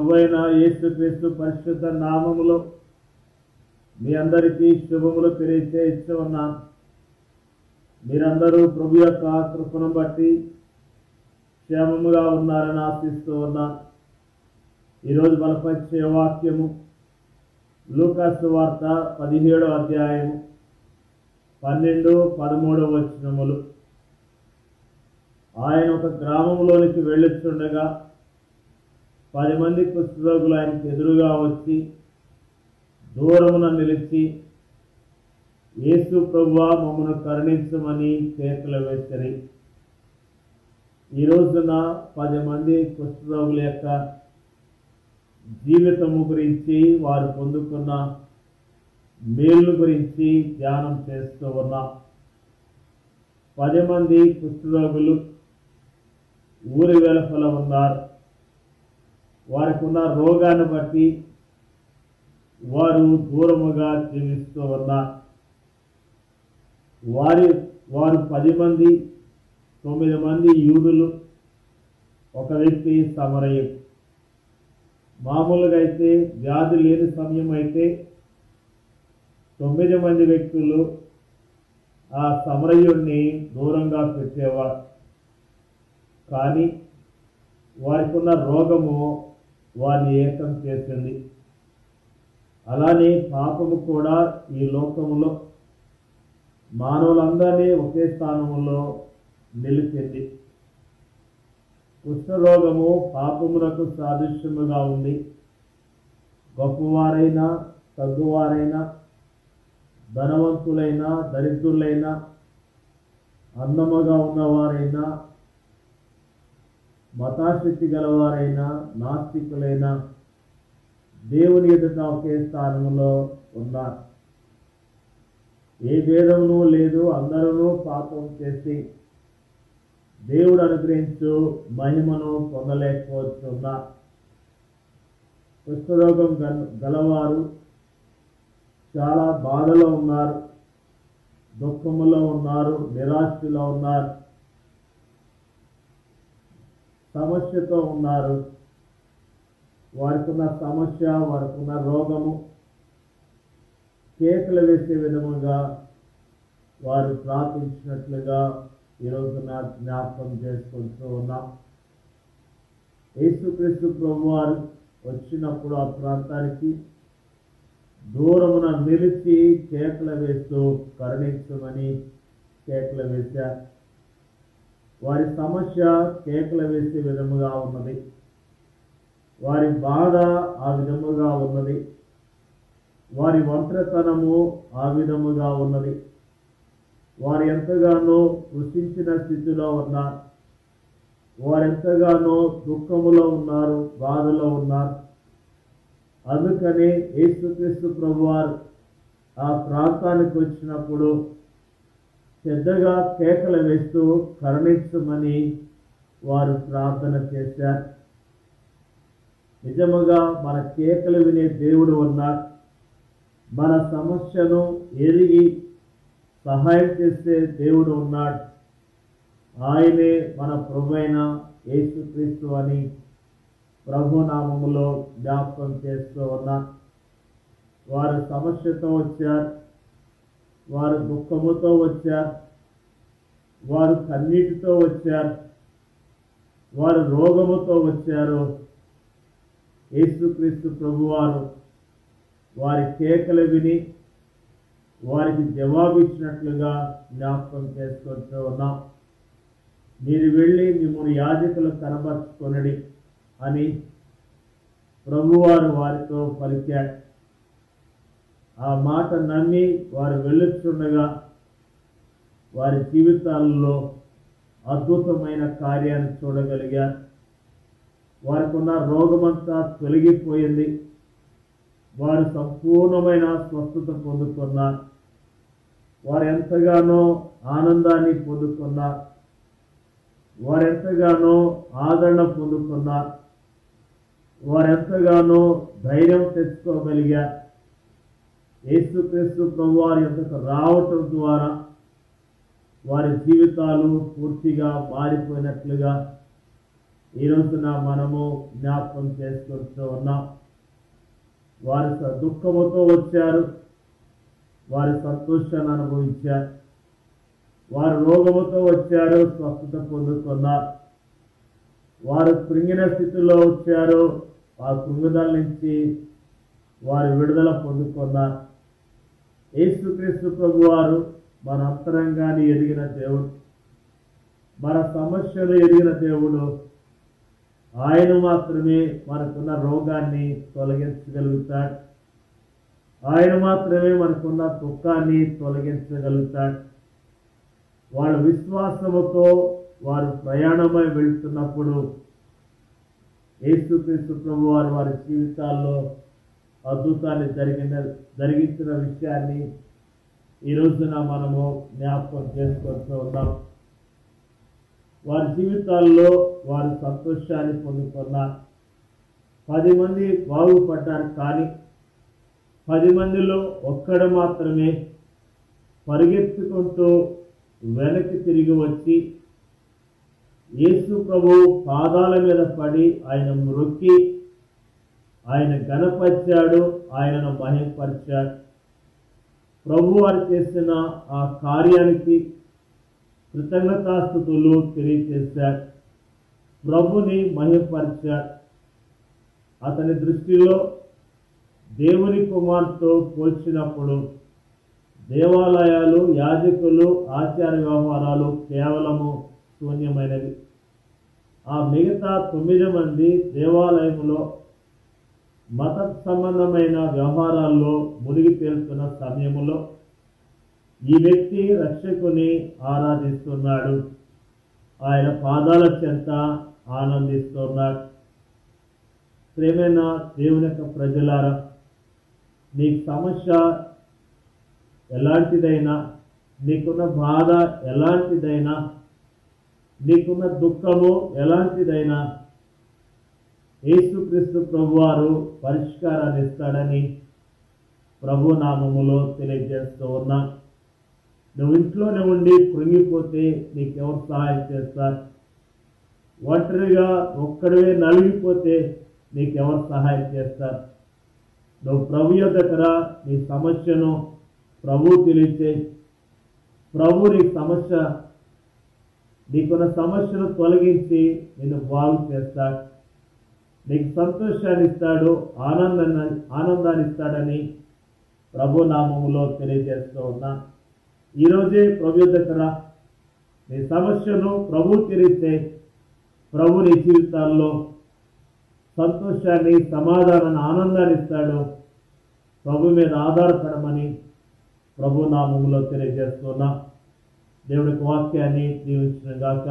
ప్రభువైన యేసుక్రీస్తు పరిశుద్ధ నామములో మీ అందరికీ శుభములు తెలియచేయచ్చు ఉన్నాను. మీరందరూ ప్రభు యొక్క కృపను బట్టి క్షేమముగా ఉన్నారని ఆశిస్తూ ఉన్నాను. ఈరోజు బలపరిచే వాక్యము లూకా సువార్త 17వ అధ్యాయము 12, 13 వచనములు. ఆయన ఒక గ్రామంలోనికి వెళ్ళుచుండగా 10 మంది కుష్ఠరోగులు ఆయనకు ఎదురుగా వచ్చి దూరమున నిలిచి, యేసు ప్రభువా, మమ్మను కరుణించమని కేకలు వేసిరి. ఈ రోజున 10 మంది కుష్ఠరోగుల యొక్క జీవితము గురించి, వారు పొందుకున్న మేలు గురించి ధ్యానం చేస్తూ ఉన్నాం. 10 మంది కుష్ఠరోగులు ఊరి వెలుపల ఉన్నారు. వారికి ఉన్న రోగాన్ని బట్టి వారు దూరముగా జీవిస్తూ ఉన్నారు. వారు 10 మంది, 9 మంది యూదులు, ఒక వ్యక్తి సమరయుడు. మామూలుగా అయితే వ్యాధి లేని సమయం అయితే 9 మంది వ్యక్తులు ఆ సమరయుడిని దూరంగా పెట్టేవారు. కానీ వారికి ఉన్న రోగము వారిని ఏకం చేసింది. అలానే పాపము కూడా ఈ లోకములో మానవులందరినీ ఒకే స్థానంలో నిలిపింది. కుష్ఠరోగము పాపమునకు సాదృశ్యముగా ఉంది. గొప్పవారైనా తగ్గువారైనా, ధనవంతులైనా దరిద్రులైనా, అందముగా ఉన్నవారైనా, మతాశక్తి గలవారైనా, నాస్తికులైనా దేవుని ఎదుట ఒకే స్థానంలో ఉన్నారు. ఏ భేదమును లేదు. అందరూ పాపం చేసి దేవుడు అనుగ్రహించు మహిమను పొందలేకపోతున్నారు. కుష్ఠరోగం గలవారు చాలా బాధలో ఉన్నారు, దుఃఖములో ఉన్నారు, నిరాశలో ఉన్నారు, సమస్యతో ఉన్నారు. వారికి ఉన్న సమస్య, వారికి ఉన్న రోగము కేకలు వేసే విధముగా వారు ప్రార్థించినట్లుగా ఈరోజు జ్ఞాపకం చేసుకుంటూ ఉన్నాం. యేసుక్రీస్తు ప్రభువారు వచ్చినప్పుడు ఆ ప్రాంతానికి దూరమున నిలిచి కేకలు వేస్తూ కరుణించమని కేకలు వేశారు. వారి సమస్య కేకలు వేసే విధముగా ఉన్నది. వారి బాధ ఆ విధముగా ఉన్నది. వారి ఒంటరితనము ఆ విధముగా ఉన్నది. వారు ఎంతగానో కృషించిన స్థితిలో ఉన్నారు. వారు ఎంతగానో దుఃఖములో ఉన్నారు, బాధలో ఉన్నారు. అందుకని యేసుక్రీస్తు ప్రభువారు ఆ ప్రాంతానికి వచ్చినప్పుడు పెద్దగా కేకలు వేస్తూ కరుణించమని వారు ప్రార్థన చేశారు. నిజముగా మన కేకలు వినే దేవుడు ఉన్నాడు. మన సమస్యను ఎరిగి సహాయం చేసే దేవుడు ఉన్నాడు. ఆయనే మన ప్రభువైన యేసుక్రీస్తు అని ప్రభునామములో జ్ఞాపకం చేస్తూ ఉన్నారు. వారు సమస్యతో వచ్చారు, వారు దుఃఖముతో వచ్చారు, వారు కన్నీటితో వచ్చారు, వారు రోగముతో వచ్చారు. యేసుక్రీస్తు ప్రభువారు వారి కేకలు విని వారికి జవాబిచ్చినట్లుగా జ్ఞాపకం చేసుకుంటూ ఉన్నాం. మీరు వెళ్ళి మిమ్మల్ని యాజకులు కనబరుచుకొనడి అని ప్రభువారు వారితో పలికారు. ఆ మాట నమ్మి వారు వెళ్ళుచుండగా వారి జీవితాల్లో అద్భుతమైన కార్యాన్ని చూడగలిగారు. వారికి ఉన్న రోగమంతా తొలగిపోయింది. వారు సంపూర్ణమైన స్వస్థత పొందుకున్నారు. వారు ఎంతగానో ఆనందాన్ని పొందుకున్నారు. వారు ఎంతగానో ఆదరణ పొందుకున్నారు. వారు ఎంతగానో ధైర్యం తెచ్చుకోగలిగారు. యేసుక్రీస్తు ప్రభువారి యొద్దకు రావటం ద్వారా వారి జీవితాలు పూర్తిగా మారిపోయినట్లుగా ఈ రోజున మనము జ్ఞాపకం చేసుకుంటూ ఉన్నాం. వారు దుఃఖముతో వచ్చారు, వారి సంతోషాన్ని అనుభవించారు. వారు రోగముతో వచ్చారు, స్వస్థత పొందుకున్నారు. వారు కృంగిన స్థితిలో వచ్చారు, ఆ కృంగుదల నుంచి వారు విడుదల పొందుకున్నారు. యేసుక్రీస్తు ప్రభువారు మన అంతరంగాన్ని ఎరిగిన దేవుడు, మన సమస్యలు ఎరిగిన దేవుడు. ఆయన మాత్రమే మనకున్న రోగాన్ని తొలగించగలుగుతాడు. ఆయన మాత్రమే మనకున్న దుఃఖాన్ని తొలగించగలుగుతాడు. వాళ్ళ విశ్వాసముతో వారు ప్రయాణమై వెళ్తున్నప్పుడు యేసుక్రీస్తు ప్రభువారు వారి జీవితాల్లో అద్భుతాన్ని జరిగించిన విషయాన్ని ఈ రోజున మనము జ్ఞాపకం చేసుకుంటూ ఉన్నాం. వారి జీవితాల్లో వారు సంతోషాన్ని పొందుకున్నారు. 10 మంది బాగుపడ్డారు, కానీ 10 మందిలో ఒక్కడు మాత్రమే పరిగెత్తుకుంటూ వెనక్కి తిరిగి వచ్చి యేసు ప్రభు పాదాల మీద పడి ఆయన మ్రొక్కి ఆయన ఘనపరిచాడు, ఆయనను మహిమపరిచాడు. ప్రభు వారు చేసిన ఆ కార్యానికి కృతజ్ఞతాస్తుతులు తెలియజేశాడు. ప్రభుని మహిమపరిచాడు. అతని దృష్టిలో దేవుని కుమార్తెతో పోల్చినప్పుడు దేవాలయాలు, యాజకులు, ఆచార వ్యవహారాలు కేవలము శూన్యమైనవి. ఆ మిగతా 9 మంది దేవాలయంలో మత సంబంధమైన వ్యవహారాల్లో మునిగి తేలుతున్న సమయంలో ఈ వ్యక్తి రక్షకుని ఆరాధిస్తున్నాడు, ఆయన పాదాల చెంత ఆనందిస్తున్నాడు. ప్రేమైన దేవుని యొక్క ప్రజలారా, నీ సమస్య ఎలాంటిదైనా, నీకున్న బాధ ఎలాంటిదైనా, నీకున్న దుఃఖము ఎలాంటిదైనా యేసుక్రీస్తు ప్రభువారు పరిష్కారాన్ని ఇస్తాడని ప్రభు నామములో తెలియజేస్తూ ఉన్నా. నువ్వు ఇంట్లోనే ఉండి కృంగిపోతే నీకెవరు సహాయం చేస్తారు? ఒంటరిగా ఒక్కడివే నలిగిపోతే నీకెవరు సహాయం చేస్తారు? నువ్వు ప్రభు దగ్గర నీ సమస్యను ప్రభు తెలియచే. ప్రభు నీకున్న సమస్యను తొలగించి నిన్ను బాగు చేస్తాడు, నీకు సంతోషాన్ని ఇస్తాడు, ఆనందాన్ని ఇస్తాడని ప్రభు నామములో తెలియజేస్తూ ఉన్నా. ఈరోజే ప్రభు దగ్గర నీ సమస్యను ప్రభు తెలియచే. ప్రభు నీ జీవితాల్లో సంతోషాన్ని, సమాధానాన్ని, ఆనందాన్ని ఇస్తాడు. ప్రభు మీద ఆధారపడమని ప్రభు నామములో తెలియజేస్తున్నా. దేవుడికి వాక్యాన్ని దీవించిన గాక.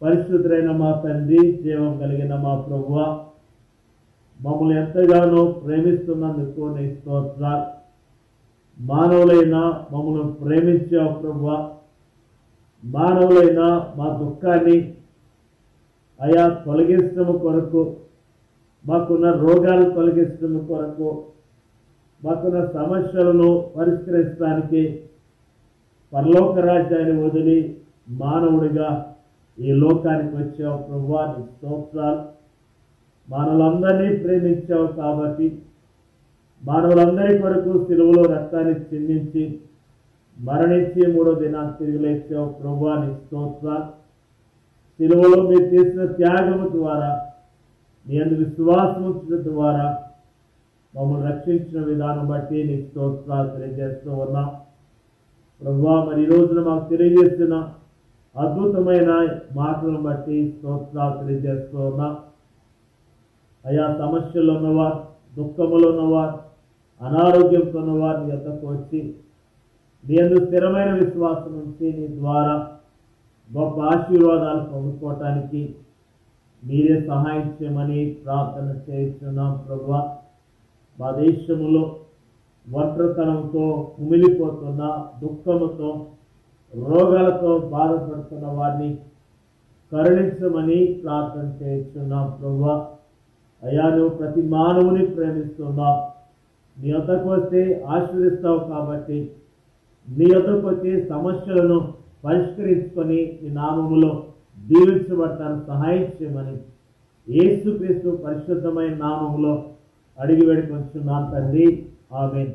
పరిశుద్ధులైన మా తండ్రి, జీవం కలిగిన మా ప్రభువా, మమ్మల్ని ఎంతగానో ప్రేమిస్తున్నందుకు నీ స్తోత్రాలు. మానవులైన మమ్మల్ని ప్రేమించావు ప్రభువా. మానవులైన మా దుఃఖాన్ని అయా తొలగించడం కొరకు, మాకున్న రోగాలు తొలగించడం కొరకు, మాకున్న సమస్యలను పరిష్కరించడానికి పరలోక రాజ్యాన్ని వదిలి మానవుడిగా ఈ లోకానికి వచ్చావు ప్రభువా. నీ స్తోత్రాలు. మానవులందరినీ ప్రేమించావు కాబట్టి మానవులందరి కొరకు సిలువలో రక్తాన్ని చిందించి మరణించి 3వ దినాన్ని తిరిగి లేచావు ప్రభువా. నీ స్తోత్రాలు. సిలువలో మీరు చేసిన త్యాగము ద్వారా, నీ యందు విశ్వాసం ఉంచడం ద్వారా మమ్మల్ని రక్షించిన విధానం బట్టి నీ స్తోత్రాలు తెలియజేస్తూ ఉన్నాం ప్రభువా. మరి ఈ రోజున మాకు తెలియజేసిన అద్భుతమైన మాటలను బట్టి స్తోత్రాలు తెలియజేస్తూ ఉన్నాం. అయా సమస్యలు ఉన్నవారు, దుఃఖములు ఉన్నవారు, అనారోగ్యంతో ఉన్నవారు నీ యొద్దకు వచ్చి నీ యందు స్థిరమైన విశ్వాసం ఉంచి నీ ద్వారా గొప్ప ఆశీర్వాదాలు పొందుకోవటానికి మీరే సహాయం చేయమని ప్రార్థన చేస్తున్నాం ప్రభువా. మా దేశములో ఒంటరితనంతో కుమిలిపోతున్న, దుఃఖముతో, రోగాలతో బాధపడుతున్న వారిని కరుణించమని ప్రార్థన చేస్తున్నాం ప్రభువా. అయ్యా, నువ్వు ప్రతి మానవుని ప్రేమిస్తున్నావు. నీ యొద్దకు వస్తే ఆశీర్వదిస్తావు కాబట్టి నీ యొద్దకు వచ్చే సమస్యలను పరిష్కరించుకొని నీ నామములో దీవించబడతాను సహాయం చేయమని యేసుక్రీస్తు పరిశుద్ధమైన నామములో అడిగి వేడుకొంచున్నాను తండ్రి. ఆమేన్.